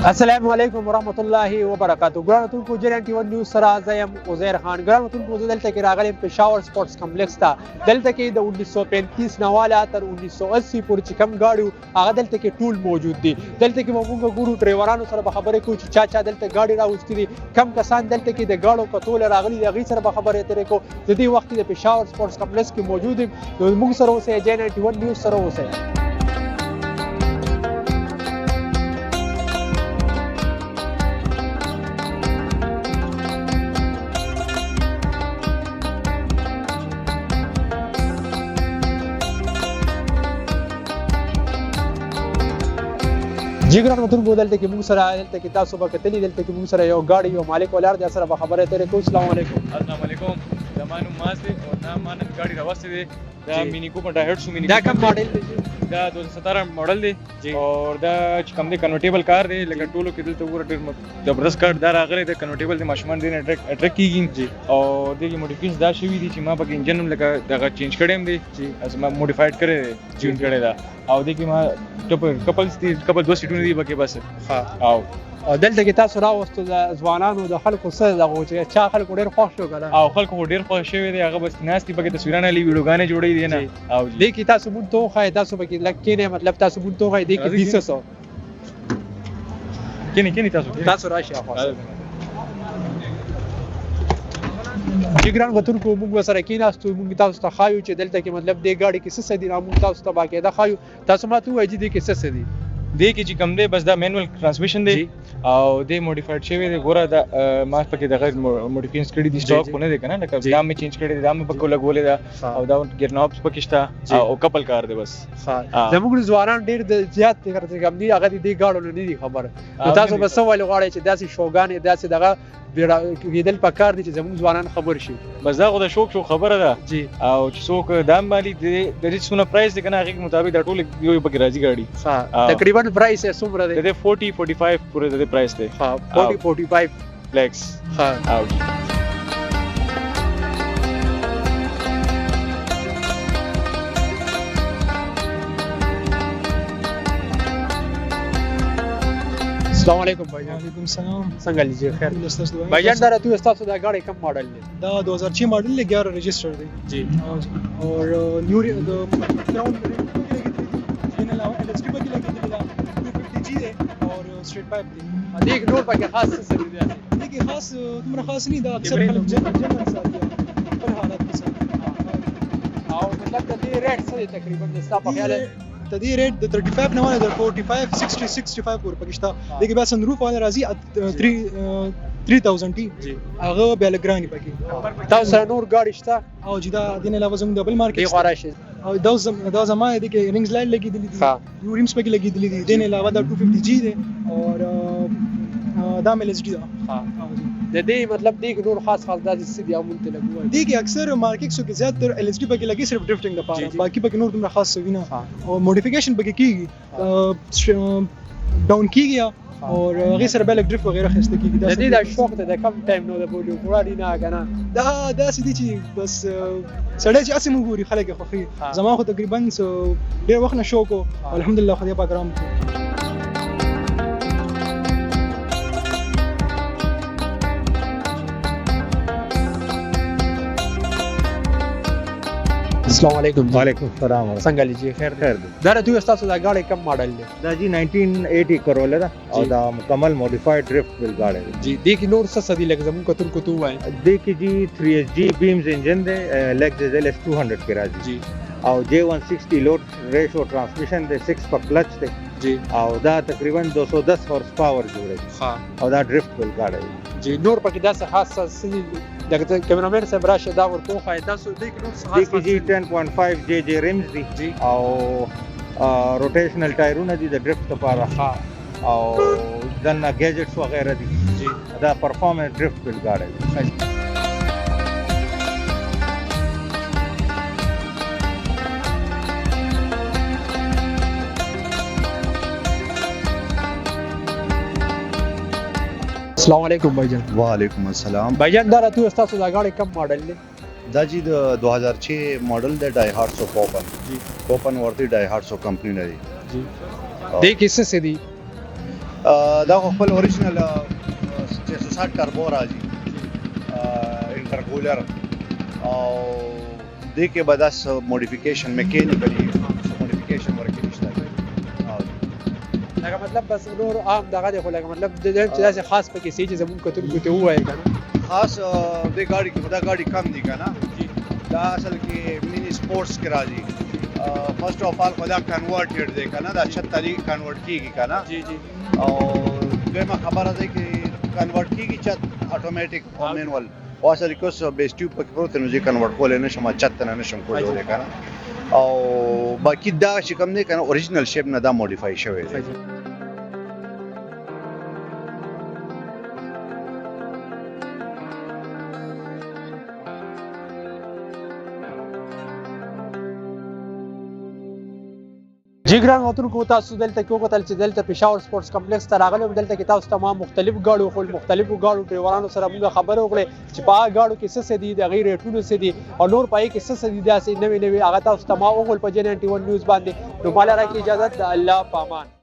السلام علیکم ورحمت الله وبرکاتو. ګرانو ټولو جریان ټي 1 نیوز سره زه یم عزیر خان. ګرانو ټولو زه دلته کې راغلی یم پېښور سپورټس کمپلیکس ته. دلته کې د 1935 نه واله تر 1980 پورې چې کم ګاډي وو هغه دلته کې ټول موجود دي. دلته کې به موږ ګورو ډرایورانو سره به خبرې کوو چې چا دلته ګاډي راوستي دي، کم کسان دلته کې د ګاډو کتول راغلي دي، هغوی سره به خبرې اترې کوو. د دې وخت د پېښور سپورټس کمپلیکس کې موجود یم. نو موږ سره اوسئ، جریان ټي 1 نیوز سره اوسئ. جی ګرانو ټولو دلته کې موږ سره دلته کې تاسو به کتلي دلته کې موږ سره یو ګاډي یو مالک ولاړ دی، سره به خبرې اترې کوو. السلام علیکم. السلام علیکم. زما نوم ماز دی او دا ما نن ګاډي راوستی دی. دا مینی کوپر ډایهټسو مینی دا کوم ماډل دی؟ دا 2017 ماډل دی او دا چې کوم دی کنورټیبل کار دی. لکه ټولو کې دلته وګوره ډېر زبردست کار دا راغلی دی. کنورټیبل دی، ماشومان دې نه اټریک کېږي او دې موډیفیکیشن دا شوي دي چې ما پکې انجن هم لکه دغه چینج کړی هم دی چې ما موډیفاید کړی دی، چینج کړی دا. او دې کې ما کپلز دي، کپل 2 سیټونه دي پکې بس. او دلته کې تاسو راوستو د ځوانانو د خلکو څه دغه چې چا خلکو ډېر خوښ شو که نه؟ او خلکو ډېر خوښ شوی دی. هغه بس ناست دي پکې تصویرونه لي، ویډیوګانې جوړوي دي نه. او دې کې تاسو مونږ ته وښایئ، تاسو پکې لږ کښېنئ، مطلب تاسو مونږ ته وښایئ دې کې دي څه څه. کښېنئ تاسو راشئ خواست. چې ګران وطنکو موږ ورسره کېناستو، موږ تاسو ته ښایو چې دلته کې مطلب دې ګاډي کې څه څه دي، موږ تاسو ته باقاعده ښایو. تاسو ماته ووایئ چې دې کې څه څه دي. دې کې چې کوم دی بس دا مینوال ټرانسمیشن دی او دې موډیفاید شوی دی. ګوره دا ما پکې دغه موډیفیکیشنز کړي دي، سټاک خو نه دی که نه، لکه دا مې چینج کړی دی، دا مې پکې لګولې ده او دا ګیر نابس پکې شته او کپل کار دی بس. زموږ ځوانان ډېر زیات کم دي، هغه دې ګاډو نه دي خبره. نو تاسو به څه ویل غواړئ چې داسې شوګانې داسې دغه کېدل پکار دي چې زموږ ځوانان خبر شي؟ بس دا خو د شوق خبره ده جی. او چې څوک دا مالي د دې څونه پرایس دی که نه، هغې مطابق دا ټول یو پکې راځي ګاډي. تقریبا پرایس یې څومره دی؟ د دې 40-45 پورې د دې پرایس دی. 40-45 لیکس. السلام علیکم بھائی جان. وعلیکم السلام. څنګه لیجیے خیر استاد بھائی جان. دا راتو استاد دا گاڑی کم ماڈل دی؟ دا 2006 ماڈل ہے، 11 رجسٹر دی جی. اور نیو گراؤنڈ ان علاوہ ایل ایس ٹی پر لگی دی دا 250 جی ہے اور اسٹریٹ پائپ دی. دیکھ نور پکې خاص څه دی؟ دیکھیں خاص تمہارا خاص نہیں دا، اکثر خلک جنرل ساتھ ہے پر حالات کے ساتھ. او مطلب د دې ریټ څه دی تقریبا د ستا په خیال؟ تدی ریٹ د 35 نه ونه د 45 60 65 پورې پکشتا. دغه بیا سنروف والا راځي 3000 ټي جی. هغه بیا لګرانی پکې. تاسو سره نور ګاډي شته؟ او جدا دین علاوه زموږ د بل دی مارکیټ غواره او دا زما دي کې رینګز لایټ لګې دي، یو ریمز پکې لګې دي. دین علاوه دا 250 جی دی اور دا مل ایس ډی دا. د دې مطلب دی کې نور خاص داسې څه دي مونږ ته لګوي؟ دي کې اکثر مارکیټسو کې زیاتره ایل ایس ډی پکې لګي صرف ډرفټینګ لپاره، باقي پکې نور دومره خاص څه وینه. او موډیفیکیشن پکې کیږي، ډاون کیږي اور هغه سره بل ډرفټ وغیرہ خسته کیږي. د دې دا شوق ته د کم ټایم نو د بولیو ګوړی نه کنه. دا سدي چې بس سړی چې اسمه ګوري خلک خوخي. زما خو تقریبا ډیر وخت نه شوق او الحمدلله خدای پاک رحم وکړي. السلام علیکم. وعلیکم السلام. څنګه لیجیے خیر خیر دی. دا راتو استاد دا گاڑی کم ماڈل دی؟ دا جی 1980 کرولا دا او دا مکمل موډیفاید ډرفټ بل گاڑی دی جی. دې کې نور څه څه دي لکه زموږ کتون کو تو وای؟ دې کې جی 3SG بیمز انجن دی، لیکزس LS 200 کې راځي جی. او J160 لوډ ریشو ټرانسمیشن دی، 6 په کلچ دی جی. او دا تقریبا 210 هورس پاور جوړي او دا ډرفټ بل گاڑی دی جی. نور پکې داسې خاص څه دي؟ دغه کیمرامین صاحب راشه دا ورته وښایئ. تاسو دې کې نور څه خاص؟ دې کې جی 10.5 JJ ریمز دی او روټیشنل ټایرونه دي د ډرفټ لپاره او دنه ګیجټس وغیرہ دي جی. دا پرفارمنس ډرفټ بل گاڑی دی. السلام علیکم بھائی جان. وعلیکم السلام. بھائی جان دا راتو استاد دا گاڑی کم ماڈل دی؟ دا جی د 2006 ماډل د ډایهارټسو کوپن جی. کوپن ورته ډایهارټسو کمپنی لري جی. دې کې څه څه دي؟ دا خو خپل اوریجنل 660 ټربو راځي انټرکولر او دې کې به دا موډیفیکیشن میکانیکلی موډیفیکیشن ورکړي نشته لکه مطلب بس نور عام دغه دی خو لکه مطلب د چې داسې خاص پکې سي چې زمونږ کتونکو ته ووایي که نه خاص دې ګاډي کې دا ګاډي کم دي که نه دا اصل کې مینی سپورټس کې راځي فرسٹ آف آل خو دا کنورټډ دی که نه دا 76 کنورټ کېږي که نه او دویمه خبره ده چې کنورټ کېږي چت اټومیټیک او مینول او اصل کې اوس بیس ټیوب پکې پروت نو چې کنورټ کولی نشم چت نه نشم کولی که نه او باقي دا چې کوم دی که نه اوریجنل شیپ نه دا موډیفای شوی دی جی ګران وطنکو تاسو دلته کې وکتل چې دلته پېښور سپورټس کمپلیکس ته راغلم دلته کې تاسو تمام مختلف ګاډو خو مختلفو ګاډو ډرایورانو سره موږ خبرې وکړې چې په هغه ګاډو کې څه دي د هغې ریټونه څه دي او نور په هغې کې څه دي داسې نوې هغه تاسو تمام وګورئ په جن 91 نیوز باندې نو ماله راکړي اجازت د الله په امان